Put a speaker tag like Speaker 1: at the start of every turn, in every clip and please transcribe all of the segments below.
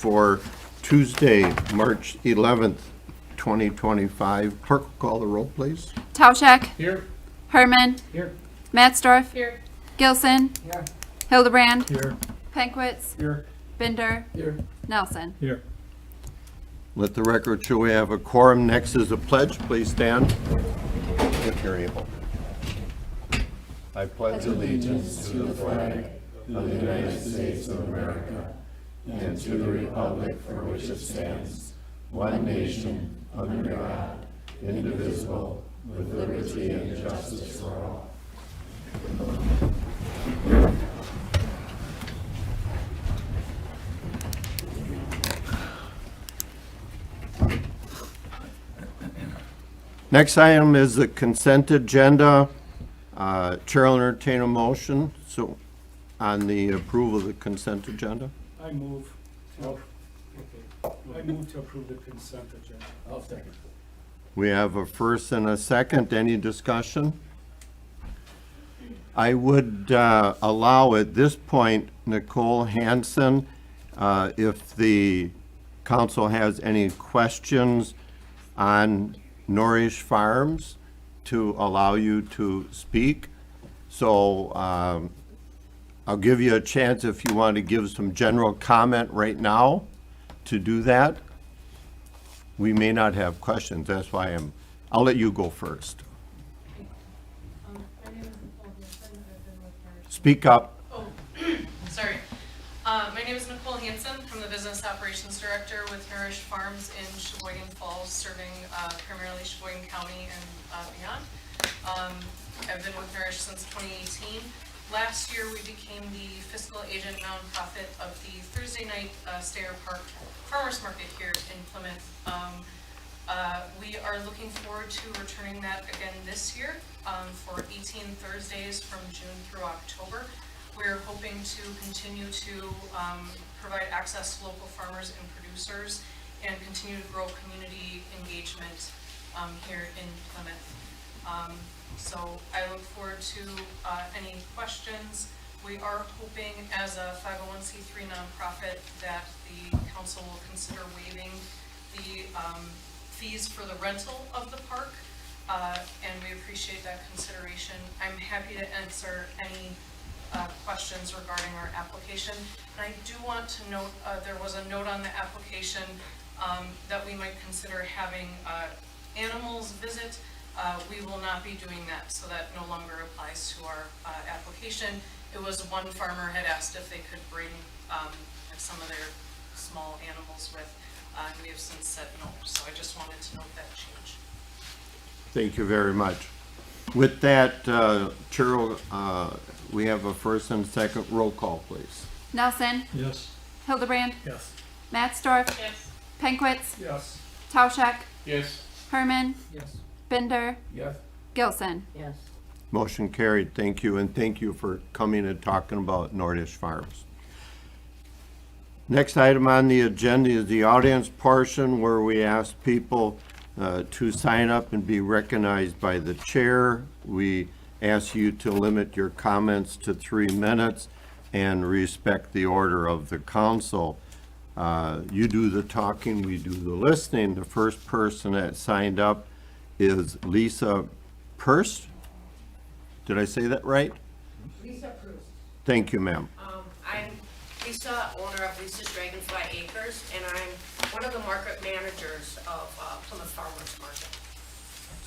Speaker 1: For Tuesday, March 11th, 2025. Clerk, will call the roll, please.
Speaker 2: Tauschek.
Speaker 3: Here.
Speaker 2: Herman.
Speaker 3: Here.
Speaker 2: Matzdorf.
Speaker 4: Here.
Speaker 2: Gilson.
Speaker 3: Here.
Speaker 2: Hildebrand.
Speaker 3: Here.
Speaker 2: Pankwitz.
Speaker 3: Here.
Speaker 2: Binder.
Speaker 3: Here.
Speaker 2: Nelson.
Speaker 3: Here.
Speaker 1: Let the record show we have a quorum. Next is a pledge. Please stand if you're able. I pledge allegiance to the flag of the United States of America and to the republic for which it stands, one nation, under God, indivisible, with liberty and justice for all. Next item is the consent agenda. Chair will entertain a motion on the approval of the consent agenda.
Speaker 3: I move to approve the consent agenda. I'll second.
Speaker 1: We have a first and a second. Any discussion? I would allow at this point Nicole Hansen, if the council has any questions on Nourish Farms, to allow you to speak. So I'll give you a chance if you want to give some general comment right now to do that. We may not have questions, that's why I'll let you go first.
Speaker 4: My name is Nicole Hansen. I've been with Nourish.
Speaker 1: Speak up.
Speaker 4: Oh, sorry. My name is Nicole Hansen. I'm the Business Operations Director with Nourish Farms in Sheboygan Falls, serving primarily Sheboygan County and beyond. I've been with Nourish since 2018. Last year, we became the fiscal agent nonprofit of the Thursday night Stayer Park Farmers Market here in Plymouth. We are looking forward to returning that again this year for 18 Thursdays from June through October. We're hoping to continue to provide access to local farmers and producers and continue to grow community engagement here in Plymouth. So I look forward to any questions. We are hoping as a 501c3 nonprofit that the council will consider waiving the fees for the rental of the park, and we appreciate that consideration. I'm happy to answer any questions regarding our application. And I do want to note, there was a note on the application that we might consider having animals visit. We will not be doing that, so that no longer applies to our application. It was one farmer had asked if they could bring some of their small animals with, and we have since said no. So I just wanted to note that change.
Speaker 1: Thank you very much. With that, Chair, we have a first and second roll call, please.
Speaker 2: Nelson.
Speaker 3: Yes.
Speaker 2: Hildebrand.
Speaker 3: Yes.
Speaker 2: Matzdorf.
Speaker 4: Yes.
Speaker 2: Pankwitz.
Speaker 3: Yes.
Speaker 2: Tauschek.
Speaker 3: Yes.
Speaker 2: Herman.
Speaker 3: Yes.
Speaker 2: Binder.
Speaker 3: Yes.
Speaker 2: Gilson.
Speaker 4: Yes.
Speaker 1: Motion carried. Thank you, and thank you for coming and talking about Nordish Farms. Next item on the agenda is the audience portion, where we ask people to sign up and be recognized by the chair. We ask you to limit your comments to 3 minutes and respect the order of the council. You do the talking, we do the listening. The first person that signed up is Lisa Purst. Did I say that right?
Speaker 5: Lisa Proust.
Speaker 1: Thank you, ma'am.
Speaker 5: I'm Lisa, owner of Lisa's Dragonfly Acres, and I'm one of the market managers of Plymouth Farmers Market.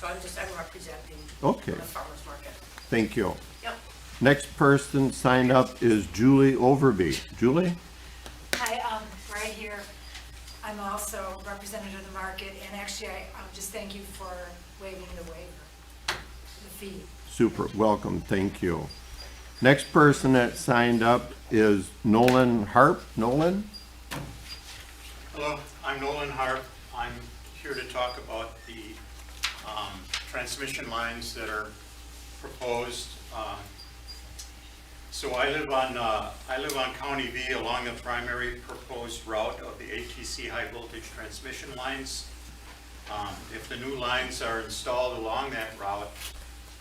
Speaker 5: So I'm representing
Speaker 1: Okay.
Speaker 5: Plymouth Farmers Market.
Speaker 1: Thank you.
Speaker 5: Yep.
Speaker 1: Next person signed up is Julie Overby. Julie?
Speaker 6: Hi, right here. I'm also representative of the market, and actually, I just thank you for waiving the fee.
Speaker 1: Super, welcome, thank you. Next person that signed up is Nolan Harp. Nolan?
Speaker 7: Hello, I'm Nolan Harp. I'm here to talk about the transmission lines that are proposed. So I live on County V along the primary proposed route of the ATC high voltage transmission lines. If the new lines are installed along that route,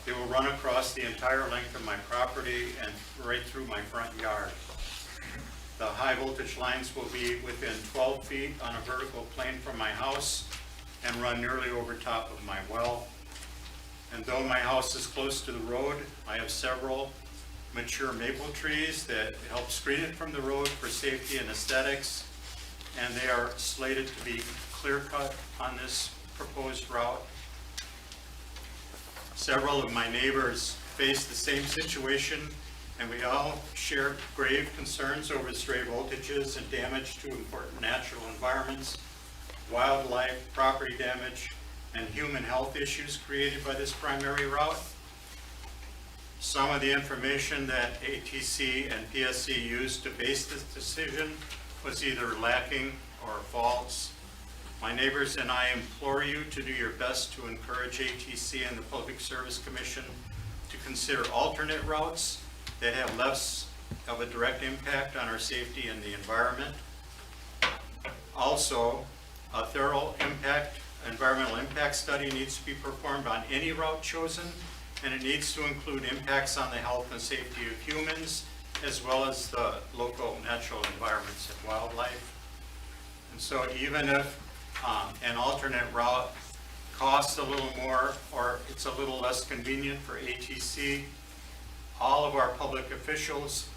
Speaker 7: they will run across the entire length of my property and right through my front yard. The high voltage lines will be within 12 feet on a vertical plane from my house and run nearly over top of my well. And though my house is close to the road, I have several mature maple trees that help screen it from the road for safety and aesthetics. And they are slated to be clear cut on this proposed route. Several of my neighbors face the same situation, and we all share grave concerns over stray voltages and damage to important natural environments, wildlife, property damage, and human health issues created by this primary route. Some of the information that ATC and PSC used to base this decision was either lacking or false. My neighbors and I implore you to do your best to encourage ATC and the Public Service Commission to consider alternate routes that have less of a direct impact on our safety and the environment. Also, a thorough environmental impact study needs to be performed on any route chosen, and it needs to include impacts on the health and safety of humans, as well as the local natural environments and wildlife. And so even if an alternate route costs a little more or it's a little less convenient for ATC, all of our public officials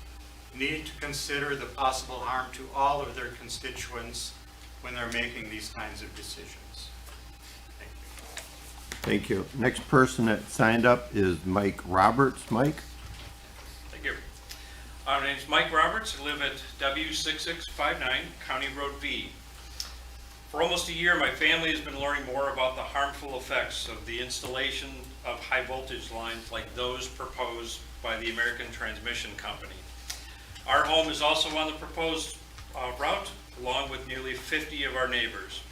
Speaker 7: need to consider the possible harm to all of their constituents when they're making these kinds of decisions.
Speaker 1: Thank you. Next person that signed up is Mike Roberts. Mike?
Speaker 8: Thank you. My name is Mike Roberts. I live at W6659 County Road V. For almost a year, my family has been learning more about the harmful effects of the installation of high voltage lines like those proposed by the American Transmission Company. Our home is also on the proposed route, along with nearly 50 of our neighbors.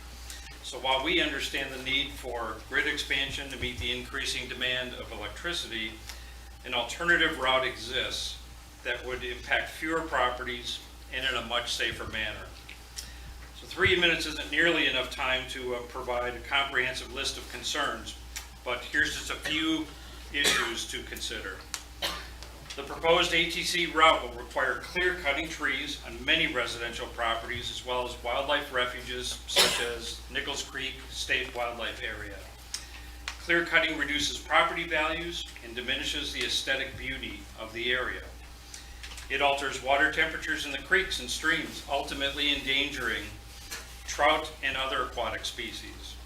Speaker 8: So while we understand the need for grid expansion to meet the increasing demand of electricity, an alternative route exists that would impact fewer properties and in a much safer manner. So 3 minutes isn't nearly enough time to provide a comprehensive list of concerns, but here's just a few issues to consider. The proposed ATC route will require clear-cutting trees on many residential properties, as well as wildlife refuges such as Nichols Creek State Wildlife Area. Clear-cutting reduces property values and diminishes the aesthetic beauty of the area. It alters water temperatures in the creeks and streams, ultimately endangering trout and other aquatic species.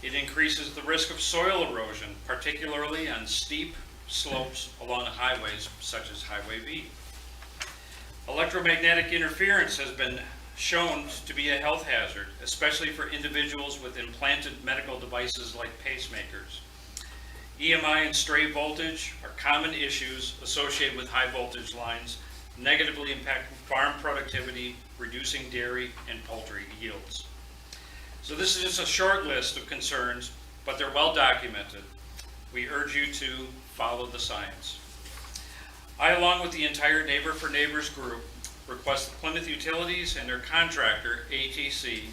Speaker 8: It increases the risk of soil erosion, particularly on steep slopes along highways such as Highway V. Electromagnetic interference has been shown to be a health hazard, especially for individuals with implanted medical devices like pacemakers. EMI and stray voltage are common issues associated with high voltage lines, negatively impacting farm productivity, reducing dairy and poultry yields. So this is just a short list of concerns, but they're well documented. We urge you to follow the science. I, along with the entire Neighbor for Neighbors group, request that Plymouth Utilities and their contractor, ATC,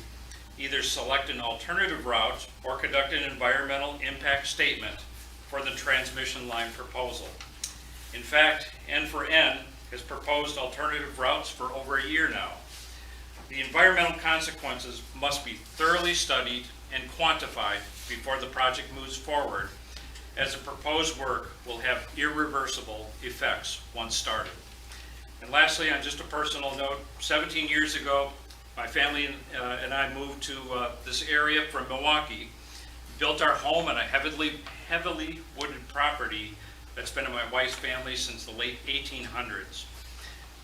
Speaker 8: either select an alternative route or conduct an environmental impact statement for the transmission line proposal. In fact, N4N has proposed alternative routes for over a year now. The environmental consequences must be thoroughly studied and quantified before the project moves forward, as the proposed work will have irreversible effects once started. And lastly, on just a personal note, 17 years ago, my family and I moved to this area from Milwaukee, built our home on a heavily wooded property that's been in my wife's family since the late 1800s.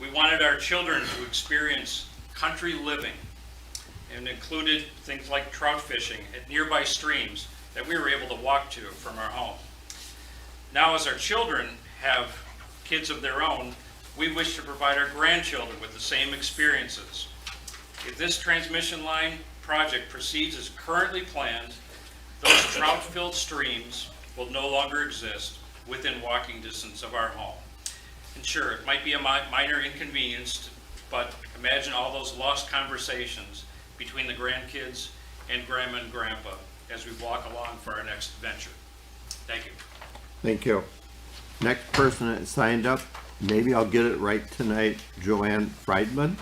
Speaker 8: We wanted our children to experience country living, and included things like trout fishing at nearby streams that we were able to walk to from our home. Now, as our children have kids of their own, we wish to provide our grandchildren with the same experiences. If this transmission line project proceeds as currently planned, those trout-filled streams will no longer exist within walking distance of our home. And sure, it might be a minor inconvenience, but imagine all those lost conversations between the grandkids and grandma and grandpa as we walk along for our next venture. Thank you.
Speaker 1: Thank you. Next person that signed up, maybe I'll get it right tonight, Joanne Friedman.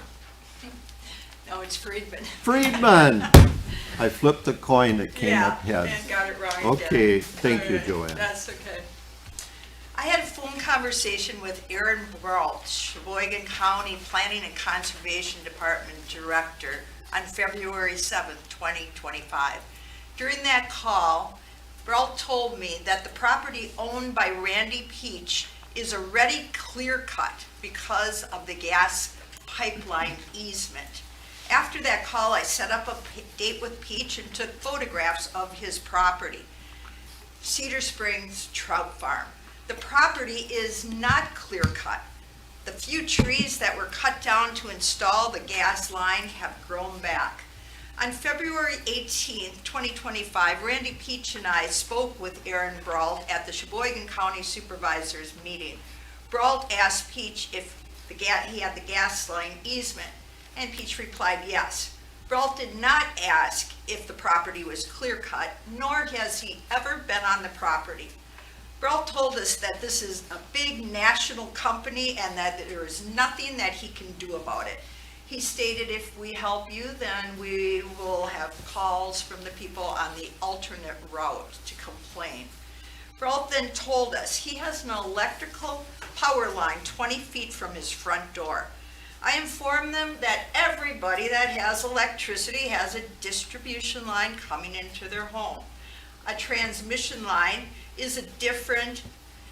Speaker 6: it's Friedman.
Speaker 1: Friedman. I flipped the coin that came up
Speaker 9: Yeah,
Speaker 1: heads.
Speaker 9: and got it wrong again.
Speaker 1: Okay, thank you,
Speaker 9: All right,
Speaker 1: Joanne.
Speaker 9: That's okay. I had a phone conversation with Aaron Brault, Sheboygan County Planning and Conservation Department Director, on February 7th, 2025. During that call, Brault told me that the property owned by Randy Peach is already clear-cut because of the gas pipeline easement. After that call, I set up a date with Peach and took photographs of his property, Cedar Springs Trout Farm. The property is not clear-cut. The few trees that were cut down to install the gas line have grown back. On February 18th, 2025, Randy Peach and I spoke with Aaron Brault at the Sheboygan County Supervisors meeting. Brault asked Peach if he had the gas line easement, and Peach replied yes. Brault did not ask if the property was clear-cut, nor has he ever been on the property. Brault told us that this is a big national company and that there is nothing that he can do about it. He stated if we help you, then we will have calls from the people on the alternate route to complain. Brault then told us he has an electrical power line 20 feet from his front door. I informed them that everybody that has electricity has a distribution line coming into their home. A transmission line is a different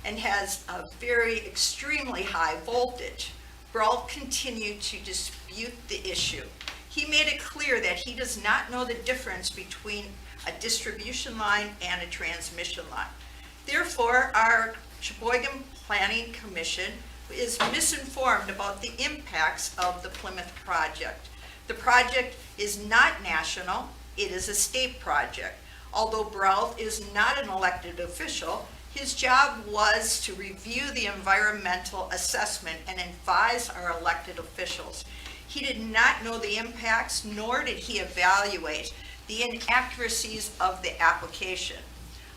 Speaker 9: and has a very extremely high voltage. Brault continued to dispute the issue. He made it clear that he does not know the difference between a distribution line and a transmission line. Therefore, our Sheboygan Planning Commission is misinformed about the impacts of the Plymouth project. The project is not national, it is a state project. Although Brault is not an elected official, his job was to review the environmental assessment and advise our elected officials. He did not know the impacts, nor did he evaluate the inaccuracies of the application.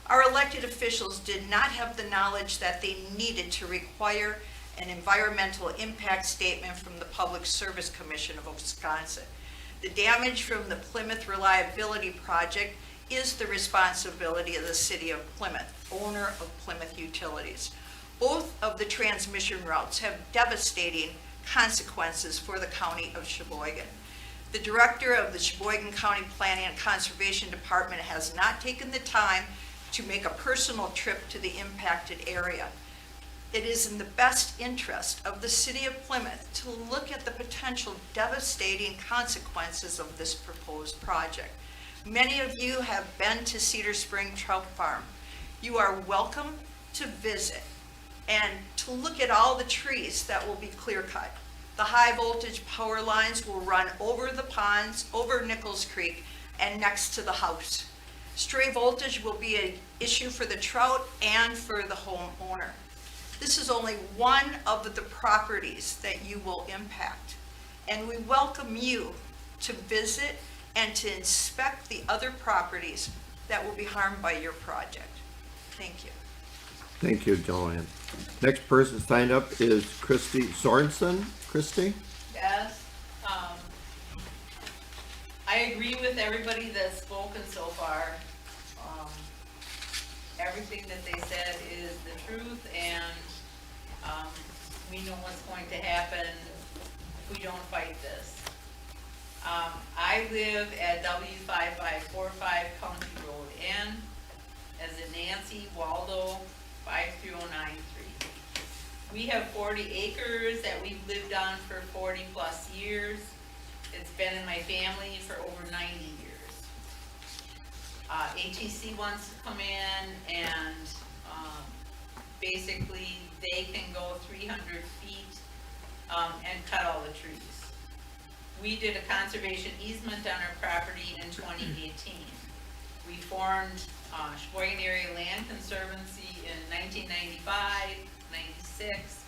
Speaker 9: Our elected officials did not have the knowledge that they needed to require an environmental impact statement from the Public Service Commission of Wisconsin. The damage from the Plymouth Reliability Project is the responsibility of the City of Plymouth, owner of Plymouth Utilities. Both of the transmission routes have devastating consequences for the County of Sheboygan. The Director of the Sheboygan County Planning and Conservation Department has not taken the time to make a personal trip to the impacted area. It is in the best interest of the City of Plymouth to look at the potential devastating consequences of this proposed project. Many of you have been to Cedar Spring Trout Farm. You are welcome to visit and to look at all the trees that will be clear cut. The high voltage power lines will run over the ponds, over Nichols Creek, and next to the house. Stray voltage will be an issue for the trout and for the homeowner. This is only one of the properties that you will impact, and we welcome you to visit and to inspect the other properties that will be harmed by your project. Thank you.
Speaker 1: Thank you, Joanne. Next person signed up is Christy Sorensen. Christy?
Speaker 10: Yes, I agree with everybody that's spoken so far. Everything that they said is the truth, and we know what's going to happen if we don't fight this. I live at W5545 County Road N as in Nancy Waldo 53093. We have 40 acres that we've lived on for 40 plus years. It's been in my family for over 90 years. ATC wants to come in and basically they can go 300 feet and cut all the trees. We did a conservation easement on our property in 2018. We formed Sheboygan Area Land Conservancy in 1995, 96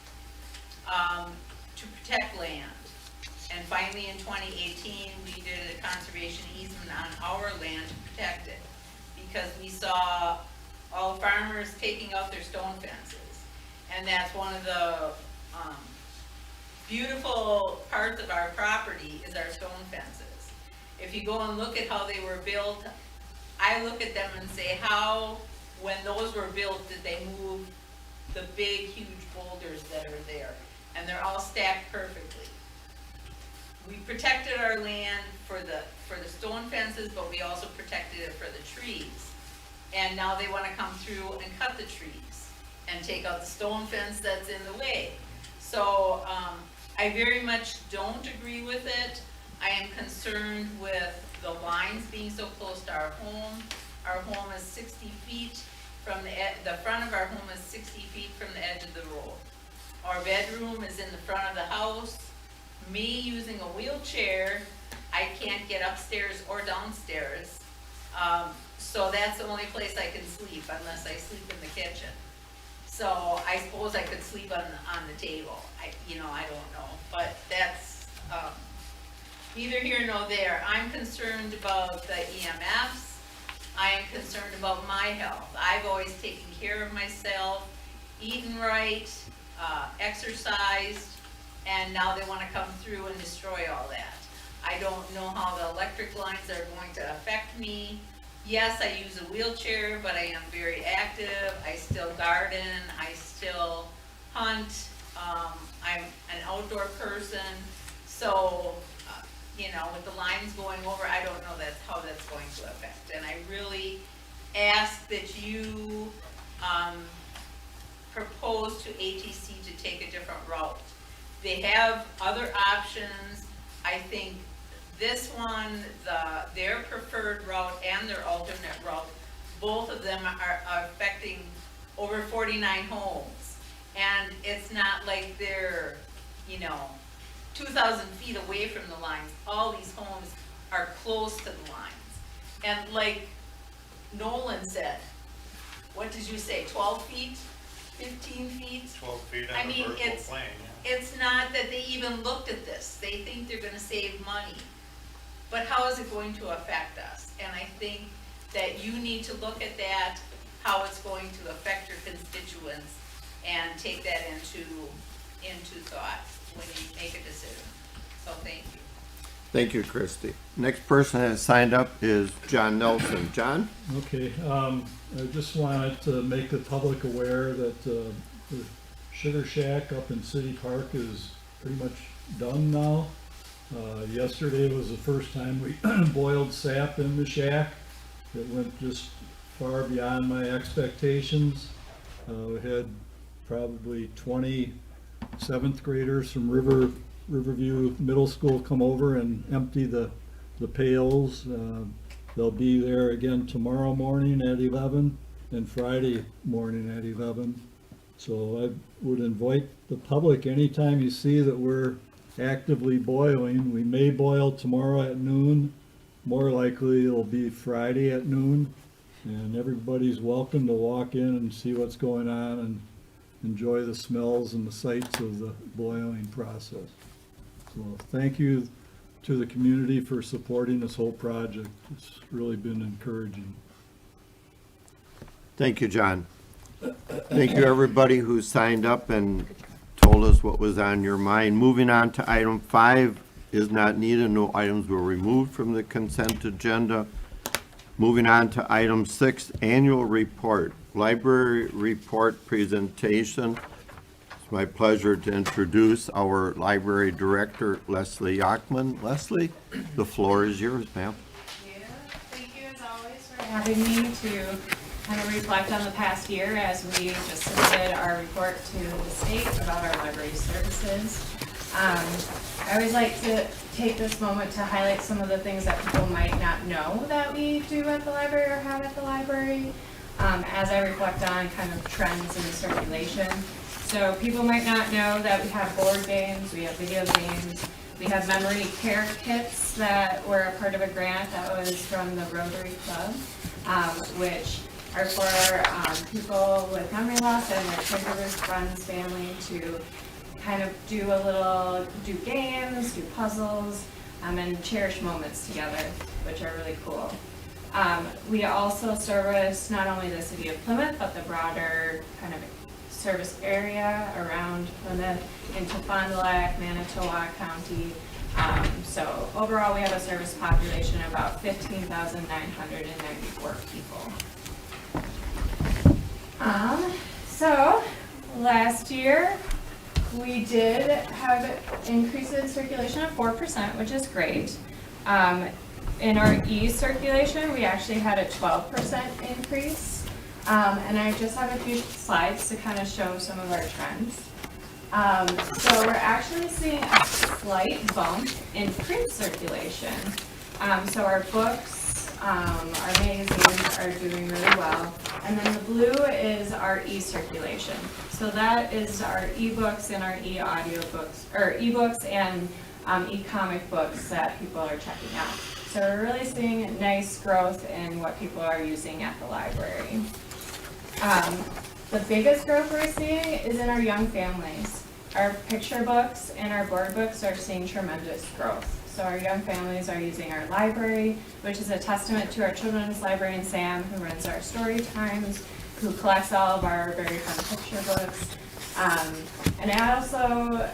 Speaker 10: to protect land. And finally in 2018, we did a conservation easement on our land to protect it because we saw all the farmers taking out their stone fences. And that's one of the beautiful parts of our property is our stone fences. if you go and look at how they were built, I look at them and say, how, when those were built, did they move the big, huge boulders that are there? And they're all stacked perfectly. We protected our land for the stone fences, but we also protected it for the trees. And now they wanna come through and cut the trees and take out the stone fence that's in the way. So, I very much don't agree with it. I am concerned with the lines being so close to our home. Our home is 60 feet from the front of our home is 60 feet from the edge of the road. Our bedroom is in the front of the house. Me using a wheelchair, I can't get upstairs or downstairs. So that's the only place I can sleep unless I sleep in the kitchen. So I suppose I could sleep on the table. I don't know, but that's, neither here nor there. I'm concerned about the EMFs. I am concerned about my health. I've always taken care of myself, eaten right, exercised, and now they wanna come through and destroy all that. I don't know how the electric lines are going to affect me. Yes, I use a wheelchair, but I am very active. I still garden, I still hunt. I'm an outdoor person. So, with the lines going over, I don't know how that's going to affect. And I really ask that you, propose to ATC to take a different route. They have other options. I think this one, their preferred route and their alternate route, both of them are affecting over 49 homes. And it's not like they're, 2,000 feet away from the lines. All these homes are close to the lines. And like Nolan said, what did you say, 12 feet, 15 feet?
Speaker 7: 12 feet
Speaker 10: I
Speaker 7: on
Speaker 10: mean,
Speaker 7: a vertical
Speaker 10: it's-
Speaker 7: plane,
Speaker 10: It's not that they even looked at this. They think they're gonna save money. But how is it going to affect us? And I think that you need to look at that, how it's going to affect your constituents, and take that into thought when you make a decision. So thank you.
Speaker 1: Thank you, Christie. Next person that has signed up is John Nelson. John?
Speaker 11: Okay, I just wanted to make the public aware that the Sugar Shack up in City Park is pretty much done now. Yesterday was the first time we boiled sap in the shack. It went just far beyond my expectations. We had probably 20 7th graders from Riverview Middle School come over and empty the pails. They'll be there again tomorrow morning at 11 and Friday morning at 11. So I would invite the public, anytime you see that we're actively boiling, we may boil tomorrow at noon. More likely it'll be Friday at noon. And everybody's welcome to walk in and see what's going on and enjoy the smells and the sights of the boiling process. So thank you to the community for supporting this whole project. It's really been encouraging.
Speaker 1: Thank you, John. Thank you, everybody who signed up and told us what was on your mind. Moving on to item 5 is not needed. No items were removed from the consent agenda. Moving on to item 6, annual report, library report presentation. It's my pleasure to introduce our library director, Leslie Yachman. Leslie, the floor is yours, ma'am.
Speaker 2: Yeah, thank you as always for having me to kind of reflect on the past year as we just submitted our report to the state about our library services. I always like to take this moment to highlight some of the things that people might not know that we do at the library or have at the library, as I reflect on kind of trends in the circulation. So people might not know that we have board games, we have video games, we have memory care kits that were a part of a grant that was from the Rotary Club, which are for people with memory loss and their caregivers, friends, family to kind of do games, do puzzles, and cherish moments together, which are really cool. We also service not only the city of Plymouth, but the broader kind of service area around Plymouth into Fond du Lac, Manitowoc County. So overall, we have a service population of about 15,994 people. So last year, we did have increases in circulation of 4%, which is great. In our e-circulation, we actually had a 12% increase. And I just have a few slides to kind of show some of our trends. So we're actually seeing a slight bump in print circulation. So our books, our magazines are doing really well. And then the blue is our e-circulation. So that is our e-books and our e-audiobooks, or e-books and e-comic books that people are checking out. So we're really seeing nice growth in what people are using at the library. The biggest growth we're seeing is in our young families. Our picture books and our board books are seeing tremendous growth. So our young families are using our library, which is a testament to our children's librarian, Sam, who runs our story times, who collects all of our very fun picture books. And I also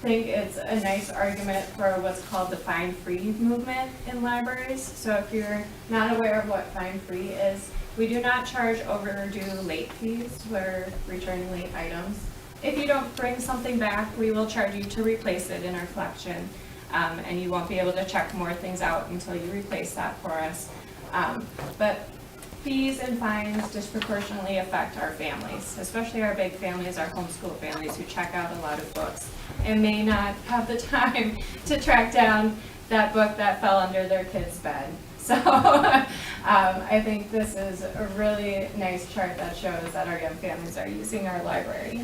Speaker 2: think it's a nice argument for what's called the fine free movement in libraries. So if you're not aware of what fine free is, we do not charge overdue late fees for returning late items. If you don't bring something back, we will charge you to replace it in our collection. And you won't be able to check more things out until you replace that for us. But fees and fines disproportionately affect our families, especially our big families, our homeschool families who check out a lot of books and may not have the time to track down that book that fell under their kid's bed. So I think this is a really nice chart that shows that our young families are using our library.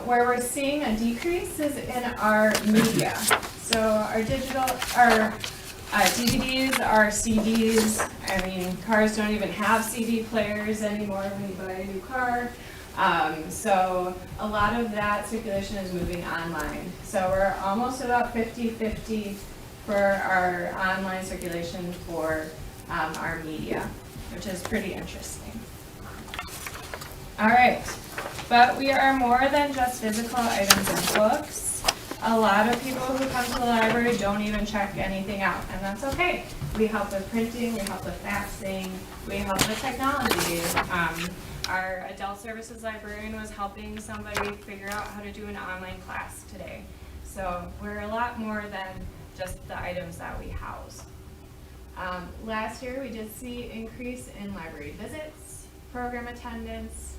Speaker 2: Where we're seeing a decrease is in our media. So our digital, our DVDs, our CDs, I mean, cars don't even have CD players anymore when you buy a new car. So a lot of that circulation is moving online. So we're almost about 50-50 for our online circulation for our media, which is pretty interesting. All right, but we are more than just physical items and books. A lot of people who come to the library don't even check anything out, and that's okay. We help with printing, we help with faxing, we help with technology. Our adult services librarian was helping somebody figure out how to do an online class today. So we're a lot more than just the items that we house. Last year, we did see increase in library visits, program attendance,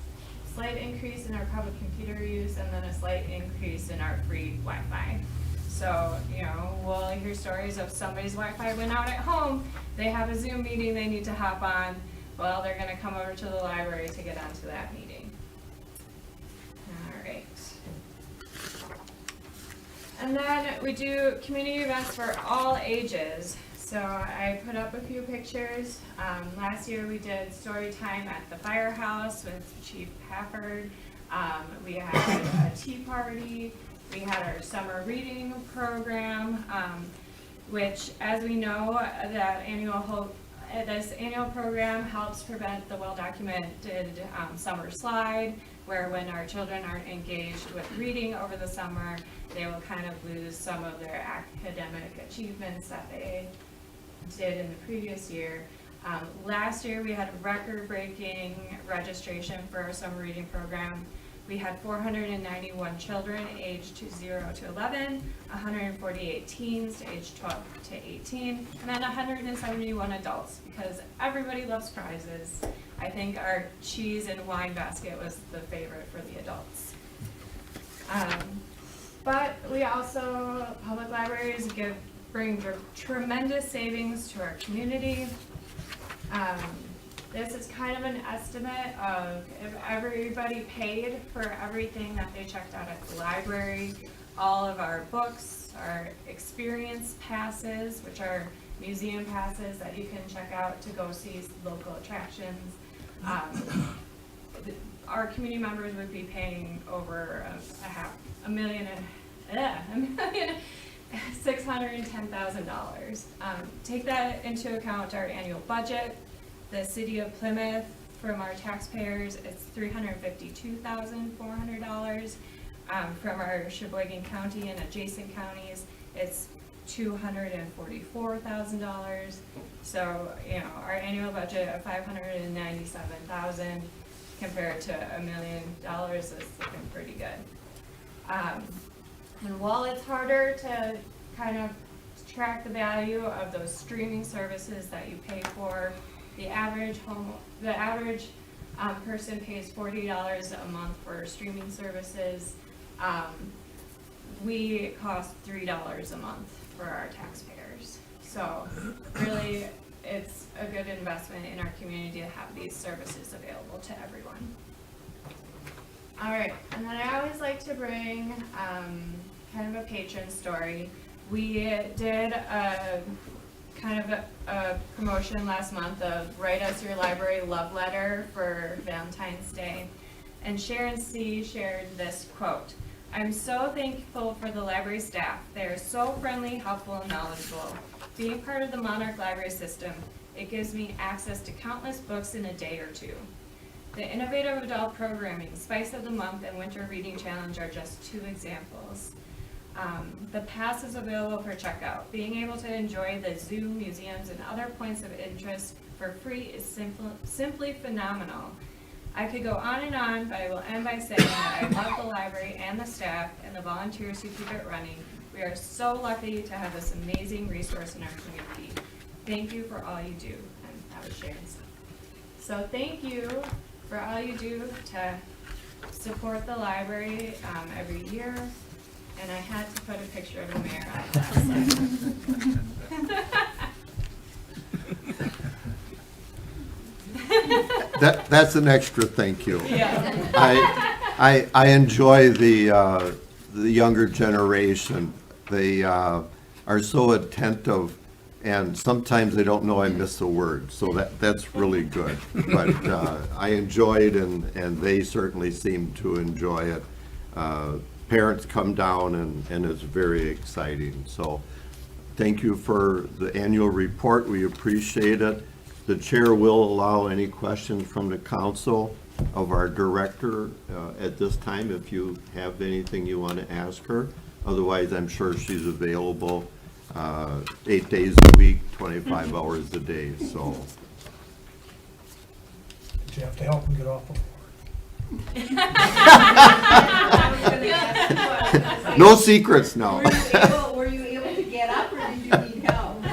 Speaker 2: slight increase in our public computer use, and then a slight increase in our free Wi-Fi. So, you know, we'll hear stories of somebody's Wi-Fi went out at home, they have a Zoom meeting they need to hop on, well, they're gonna come over to the library to get onto that meeting. All right. And then we do community events for all ages. So I put up a few pictures. Last year we did story time at the firehouse with Chief Pafford. We had a tea party. We had our summer reading program, which, as we know, this annual program helps prevent the well-documented summer slide, where when our children aren't engaged with reading over the summer, they will kind of lose some of their academic achievements that they did in the previous year. Last year we had record-breaking registration for our summer reading program. We had 491 children aged 0 to 11, 148 teens aged 12 to 18, and then 171 adults, because everybody loves prizes. I think our cheese and wine basket was the favorite for the adults. But we also, public libraries bring tremendous savings to our community. This is kind of an estimate of if everybody paid for everything that they checked out at the library, all of our books, our experience passes, which are museum passes that you can check out to go see local attractions. Our community members would be paying over $1,610,000. Take that into account our annual budget. The city of Plymouth, from our taxpayers, it's $352,400. From our Sheboygan County and adjacent counties, it's $244,000. So, our annual budget of $597,000 compared to $1 million is looking pretty good. And while it's harder to kind of track the value of those streaming services that you pay for, the average person pays $40 a month for streaming services. We cost $3 a month for our taxpayers. So really, it's a good investment in our community to have these services available to everyone. All right, and then I always like to bring kind of a patron story. We did a kind of a promotion last month of Write Us Your Library Love Letter for Valentine's Day. And Sharon C. shared this quote: "I'm so thankful for the library staff. They are so friendly, helpful, and knowledgeable. Being part of the Monarch Library System, it gives me access to countless books in a day or two. The innovative adult programming, Spice of the Month, and Winter Reading Challenge are just two examples. The pass is available for checkout. Being able to enjoy the zoo, museums, and other points of interest for free is simply phenomenal. I could go on and on, but I will end by saying that I love the library and the staff and the volunteers who keep it running. We are so lucky to have this amazing resource in our community. Thank you for all you do." And that was Sharon C. So thank you for all you do to support the library every year. And I had to put a picture of the mayor on that slide.
Speaker 1: That's an extra thank you.
Speaker 2: Yeah.
Speaker 1: I enjoy the younger generation. They are so attentive, and sometimes they don't know I miss a word, so that's really good. But I enjoy it, and they certainly seem to enjoy it. Parents come down, and it's very exciting. So thank you for the annual report. We appreciate it. The chair will allow any questions from the council of our director at this time, if you have anything you want to ask her. Otherwise, I'm sure she's available 8 days a week, 25 hours a day, so.
Speaker 3: Did you have to help him get off the floor?
Speaker 1: No secrets now.
Speaker 10: Were you able to get up, or did you need help?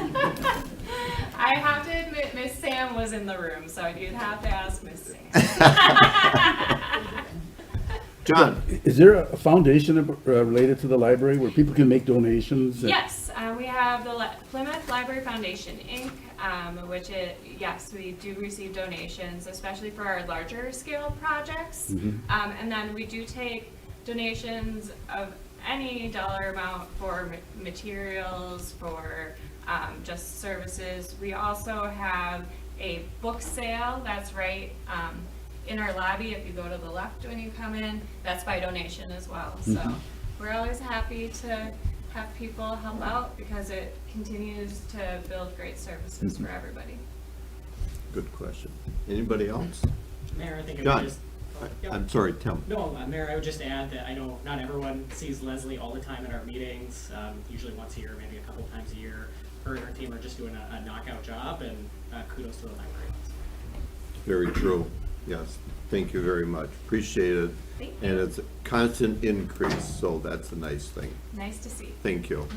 Speaker 2: I have to admit, Miss Sam was in the room, so you'd have to ask Miss Sam.
Speaker 1: John?
Speaker 12: Is there a foundation related to the library where people can make donations?
Speaker 2: Yes, we have the Plymouth Library Foundation, Inc., which yes, we do receive donations, especially for our larger scale projects. And then we do take donations of any dollar amount for materials, for just services. We also have a book sale that's right in our lobby. If you go to the left when you come in, that's by donation as well. So we're always happy to have people help out because it continues to build great services for everybody.
Speaker 1: Good question. Anybody else?
Speaker 13: Mayor, I think I
Speaker 1: John.
Speaker 13: would just.
Speaker 1: I'm sorry, Tim.
Speaker 13: No, Mayor, I would just add that I know not everyone sees Leslie all the time in our meetings, usually once a year, maybe a couple times a year. Her and her team are just doing a knockout job, and kudos to the library.
Speaker 1: Very true. Yes. Thank you very much. Appreciate it.
Speaker 2: Thank you.
Speaker 1: And it's a constant increase, so that's a nice thing.
Speaker 2: Nice to see.
Speaker 1: Thank you.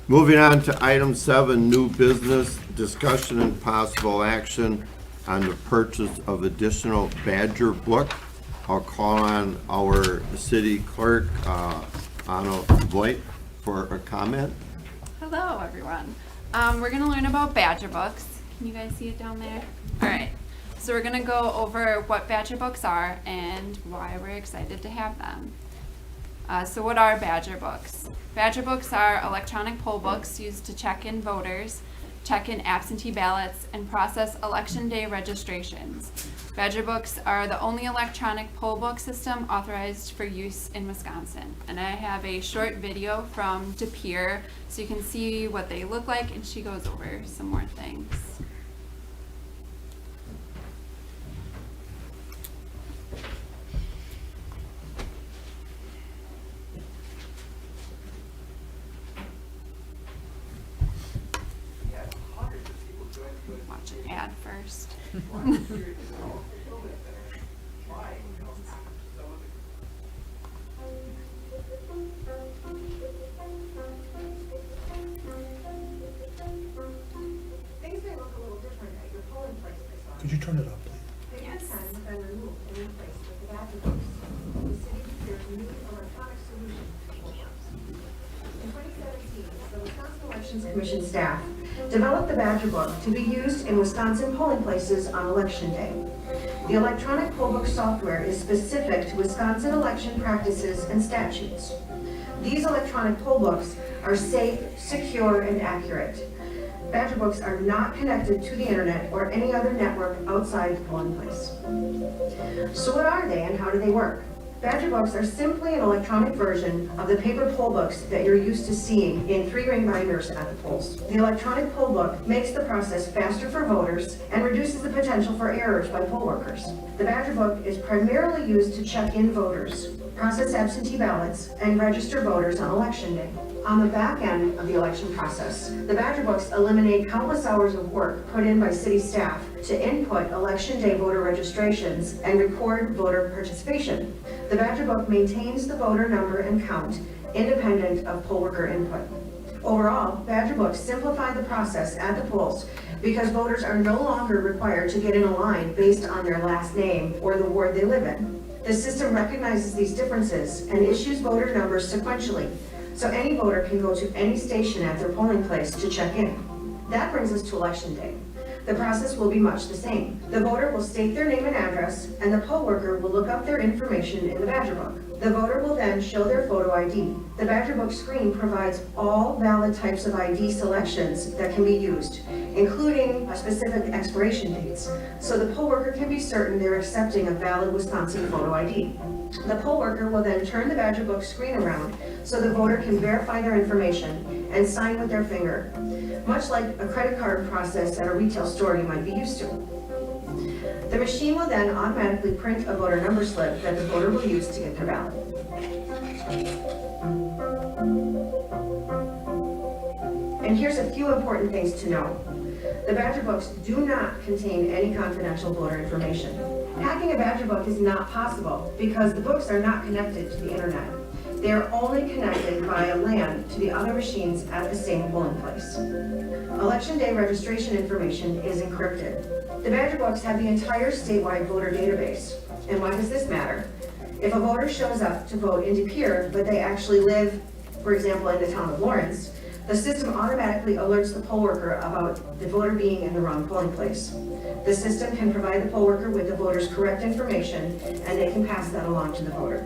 Speaker 1: Moving on to item 7, new business, discussion and possible action on the purchase of additional Badger book. I'll call on our city clerk, Anna Voigt, for a comment.
Speaker 14: Hello, everyone. We're going to learn about Badger books. Can you guys see it down there? All right. So we're going to go over what Badger books are and why we're excited to have them. So what are Badger books? Badger books are electronic poll books used to check in voters, check in absentee ballots, and process election day registrations. Badger books are the only electronic poll book system authorized for use in Wisconsin. And I have a short video from DePere so you can see what they look like, and she goes over some more things. ad first.
Speaker 15: Things may look a little different at your polling place this autumn.
Speaker 3: Could you turn it up, please?
Speaker 15: The yes. Signs have been removed and replaced with the badger books. The city prepared new electronic solution for poll books. In 2017, the Wisconsin Elections Commission staff developed the badger book to be used in Wisconsin polling places on Election Day. The electronic poll book software is specific to Wisconsin election practices and statutes. These electronic poll books are safe, secure, and accurate. Badger books are not connected to the internet or any other network outside the polling place. So what are they and how do they work? Badger books are simply an electronic version of the paper poll books that you're used to seeing in 3-ring binders at the polls. The electronic poll book makes the process faster for voters and reduces the potential for errors by poll workers. The Badger book is primarily used to check in voters, process absentee ballots, and register voters on Election Day. On the back end of the election process, the Badger books eliminate countless hours of work put in by city staff to input Election Day voter registrations and record voter participation. The Badger book maintains the voter number and count independent of poll worker input. Overall, Badger books simplify the process at the polls because voters are no longer required to get in a line based on their last name or the ward they live in. The system recognizes these differences and issues voter numbers sequentially, so any voter can go to any station at their polling place to check in. That brings us to Election Day. The process will be much the same. The voter will state their name and address, and the poll worker will look up their information in the Badger book. The voter will then show their photo ID. The Badger book screen provides all valid types of ID selections that can be used, including specific expiration dates, so the poll worker can be certain they're accepting a valid Wisconsin photo ID. The poll worker will then turn the Badger book screen around so the voter can verify their information and sign with their finger, much like a credit card process at a retail store you might be used to. The machine will then automatically print a voter number slip that the voter will use to get their ballot. And here's a few important things to know. The Badger books do not contain any confidential voter information. Hacking a Badger book is not possible because the books are not connected to the internet. They are only connected via LAN to the other machines at the same polling place. Election Day registration information is encrypted. The Badger books have the entire statewide voter database. And why does this matter? If a voter shows up to vote in De Pere, but they actually live, for example, in the town of Lawrence, the system automatically alerts the poll worker about the voter being in the wrong polling place. The system can provide the poll worker with the voter's correct information, and they can pass that along to the voter.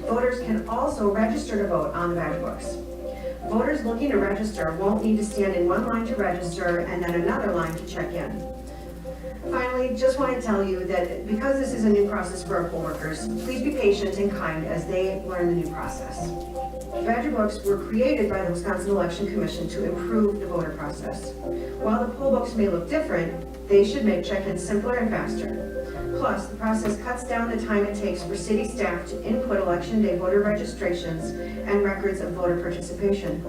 Speaker 15: Voters can also register to vote on the Badger books. Voters looking to register won't need to stand in one line to register and then another line to check in. Finally, just want to tell you that because this is a new process for our poll workers, please be patient and kind as they learn the new process. Badger books were created by the Wisconsin Election Commission to improve the voter process. While the poll books may look different, they should make check-ins simpler and faster. Plus, the process cuts down the time it takes for city staff to input Election Day voter registrations and records of voter participation.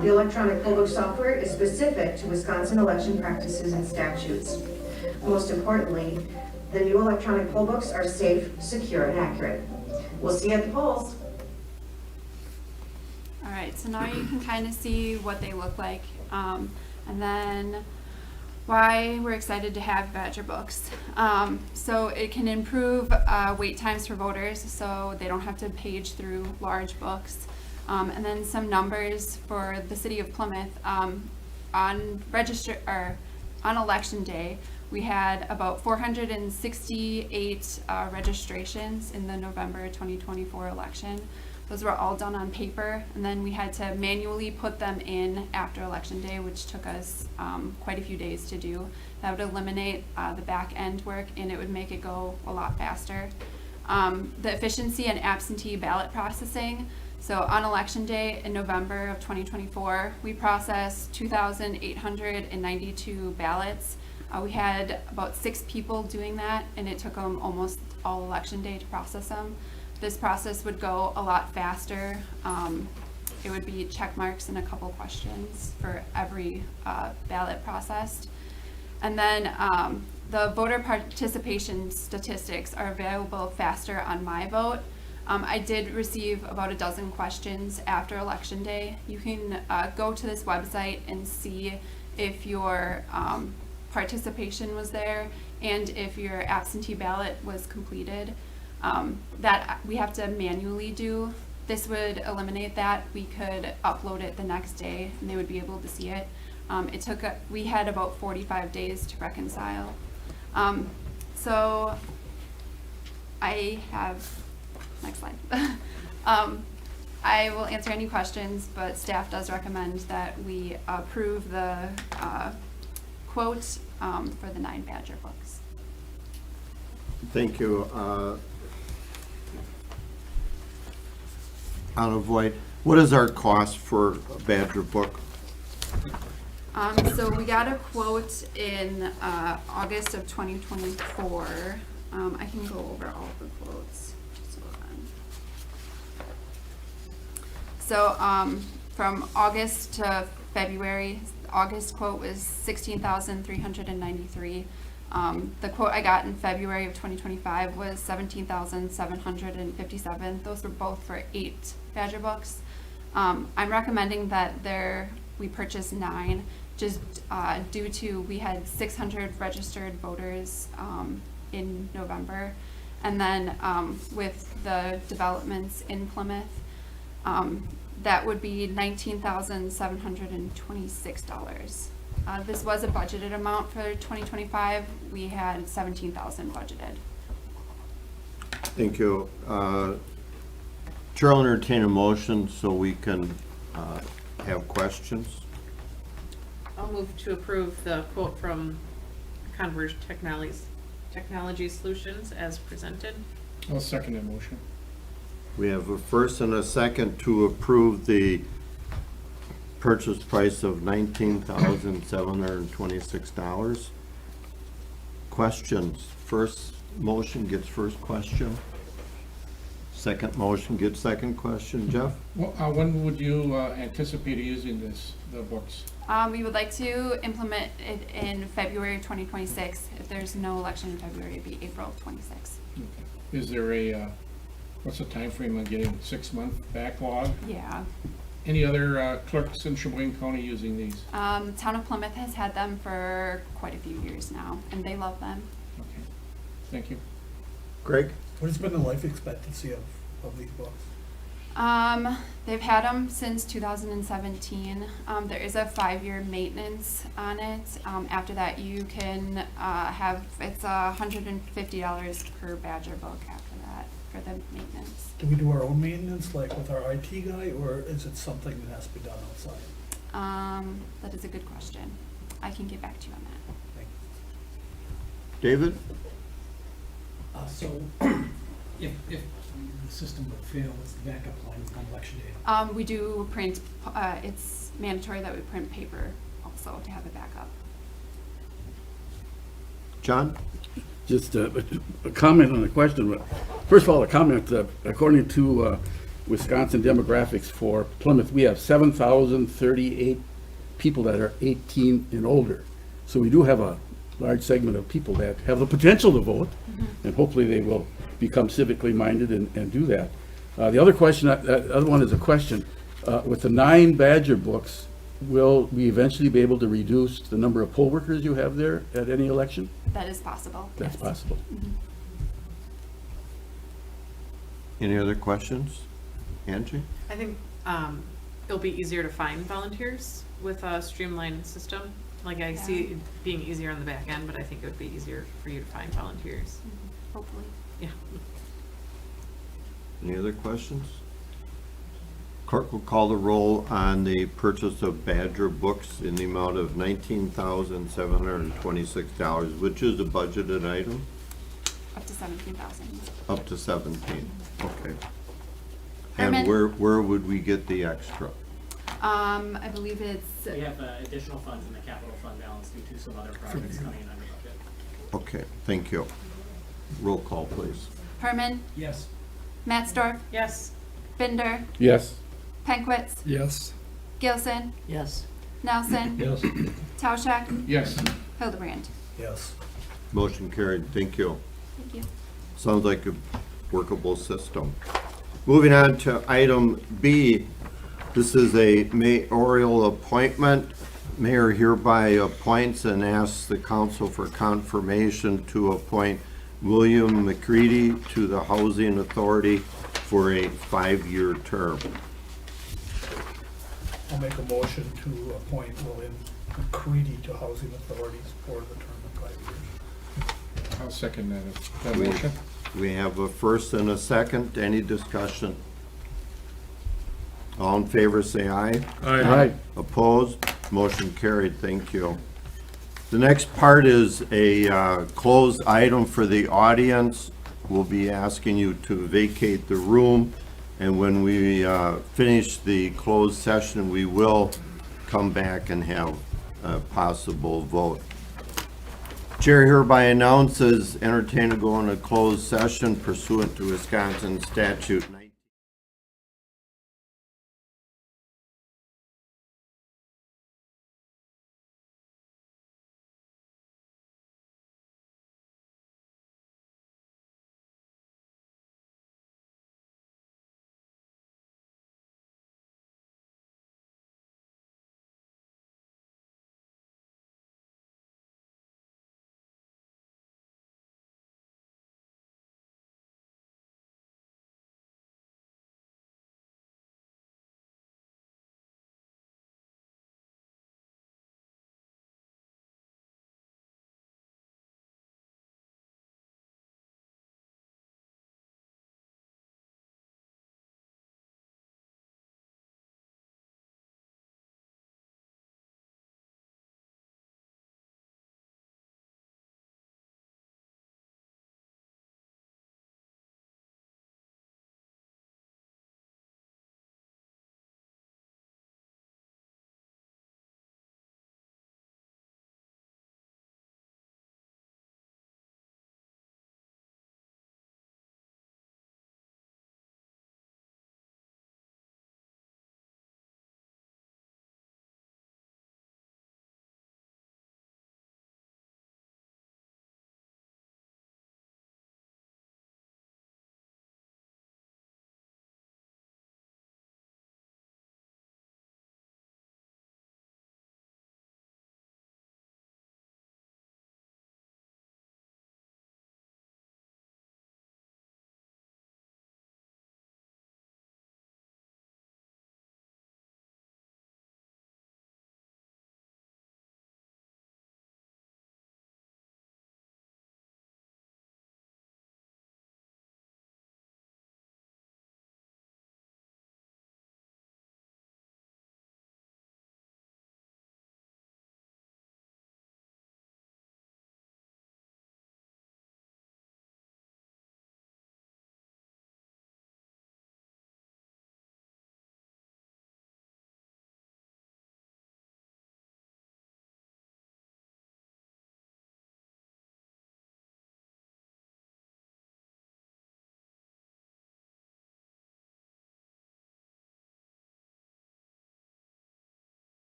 Speaker 15: The electronic poll book software is specific to Wisconsin election practices and statutes. Most importantly, the new electronic poll books are safe, secure, and accurate. We'll see you at the polls.
Speaker 14: All right, so now you can kind of see what they look like, and then why we're excited to have Badger books. So it can improve wait times for voters, so they don't have to page through large books. And then some numbers for the city of Plymouth. On Election Day, we had about 468 registrations in the November 2024 election. Those were all done on paper, and then we had to manually put them in after Election Day, which took us quite a few days to do. That would eliminate the back end work, and it would make it go a lot faster. The efficiency and absentee ballot processing. So on Election Day in November of 2024, we processed 2,892 ballots. We had about 6 people doing that, and it took them almost all Election Day to process them. This process would go a lot faster. It would be check marks and a couple questions for every ballot processed. And then the voter participation statistics are available faster on My Vote. I did receive about a dozen questions after Election Day. You can go to this website and see if your participation was there and if your absentee ballot was completed. That we have to manually do. This would eliminate that. We could upload it the next day and they would be able to see it. We had about 45 days to reconcile. So I have, next slide. I will answer any questions, but staff does recommend that we approve the quote for the 9 Badger books.
Speaker 1: Thank you. Anna Voigt, what is our cost for a Badger book?
Speaker 14: So we got a quote in August of 2024. I can go over all the quotes. Just hold on. So from August to February, August quote was $16,393. The quote I got in February of 2025 was $17,757. Those were both for 8 Badger books. I'm recommending that we purchase 9, just due to we had 600 registered voters in November, and then with the developments in Plymouth, that would be $19,726. This was a budgeted amount for 2025. We had $17,000 budgeted.
Speaker 1: Thank you. Chair will entertain a motion so we can have questions.
Speaker 4: I'll move to approve the quote from Converge Technology Solutions as presented.
Speaker 3: I'll second that motion.
Speaker 1: We have a first and a second to approve the purchase price of $19,726. Questions? First motion gets first question. Second motion gets second question. Jeff?
Speaker 3: When would you anticipate using the books?
Speaker 14: We would like to implement it in February of 2026. If there's no election in February, it'd be April of 26.
Speaker 3: Okay. Is there what's the time frame on getting 6-month backlog?
Speaker 14: Yeah.
Speaker 3: Any other clerks in Sheboygan County using these?
Speaker 14: Town of Plymouth has had them for quite a few years now, and they love them.
Speaker 3: Okay, thank you.
Speaker 1: Greg?
Speaker 3: What has been the life expectancy of these books?
Speaker 14: They've had them since 2017. There is a 5-year maintenance on it. After that, you can it's $150 per Badger book after that for the maintenance.
Speaker 3: Do we do our own maintenance, like with our IT guy, or is it something that has to be done outside?
Speaker 14: That is a good question. I can get back to you on that.
Speaker 3: Thank
Speaker 1: David?
Speaker 16: So if the system would fail, what's the backup plan on election day?
Speaker 14: We do print, it's mandatory that we print paper also to have a backup.
Speaker 1: John?
Speaker 12: Just a comment on the question. First of all, a comment, according to Wisconsin demographics for Plymouth, we have 7,038 people that are 18 and older. So we do have a large segment of people that have the potential to vote, and hopefully they will become civically minded and do that. The other question, the other one is a question. With the 9 Badger books, will we eventually be able to reduce the number of poll workers you have there at any election?
Speaker 14: That is possible.
Speaker 12: That's
Speaker 14: yes.
Speaker 12: possible.
Speaker 1: Any other questions? Angie?
Speaker 4: I think it'll be easier to find volunteers with a streamlined system. Like I see it being easier on the back end, but I think it would be easier for you to find volunteers.
Speaker 14: Hopefully.
Speaker 4: Yeah.
Speaker 1: Any other questions? Clerk will call the roll on the purchase of Badger books in the amount of $19,726, which is a budgeted item?
Speaker 14: Up to 17,000.
Speaker 1: Up to 17, okay.
Speaker 14: Herman?
Speaker 1: And where would we get the extra?
Speaker 14: I believe it's,
Speaker 13: We have additional funds in the capital fund balance due to some other projects coming in under budget.
Speaker 1: Okay, thank you. Roll call, please.
Speaker 14: Herman,
Speaker 16: Yes.
Speaker 14: Matzdorf,
Speaker 4: Yes.
Speaker 14: Binder,
Speaker 12: Yes.
Speaker 14: Penkwitz,
Speaker 3: Yes.
Speaker 14: Gilson,
Speaker 10: Yes.
Speaker 14: Nelson,
Speaker 11: Yes.
Speaker 14: Tauschak,
Speaker 3: Yes.
Speaker 14: Hildebrand.
Speaker 16: Yes.
Speaker 1: Motion carried. Thank you.
Speaker 14: Thank you.
Speaker 1: Sounds like a workable system. Moving on to item B. This is a mayoral appointment. Mayor hereby appoints and asks the council for confirmation to appoint William McCready to the Housing Authority for a 5-year term.
Speaker 17: I'll make a motion to appoint William McCready to Housing Authorities for the term of 5 years.
Speaker 3: I'll second that motion.
Speaker 1: We have a first and a second. Any discussion? All in favor, say aye.
Speaker 12: Aye.
Speaker 1: Opposed? Motion carried. Thank you. The next part is a closed item for the audience. We'll be asking you to vacate the room, and when we finish the closed session, we will come back and have a possible vote. Chair hereby announces entertain to go into closed session pursuant to Wisconsin statute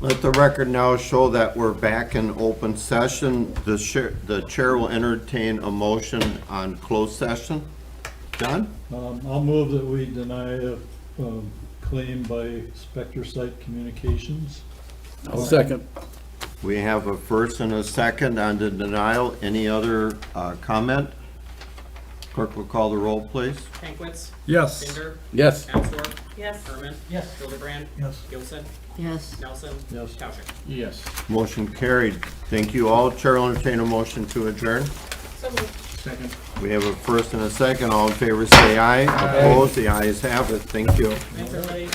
Speaker 1: Let the record now show that we're back in open session. The chair will entertain a motion on closed session. John?
Speaker 11: I'll move that we deny a claim by Spectre Site Communications.
Speaker 12: I'll second.
Speaker 1: We have a first and a second on the denial. Any other comment? Clerk will call the roll, please.
Speaker 13: Hankwitz.
Speaker 17: Yes.
Speaker 13: Binder.
Speaker 12: Yes.
Speaker 13: Amsdorf.
Speaker 5: Yes.
Speaker 13: Herman.
Speaker 16: Yes.
Speaker 13: Hildebrand.
Speaker 17: Yes.
Speaker 13: Gilson.
Speaker 5: Yes.
Speaker 13: Nelson.
Speaker 11: Yes.
Speaker 13: Tauscher.
Speaker 3: Yes.
Speaker 1: Motion carried. Thank you all. Chair will entertain a motion to adjourn.
Speaker 5: So moved.
Speaker 3: Second.
Speaker 1: We have a first and a second. All in favor say aye. Opposed? The ayes have it. Thank you.
Speaker 13: Thanks, everybody.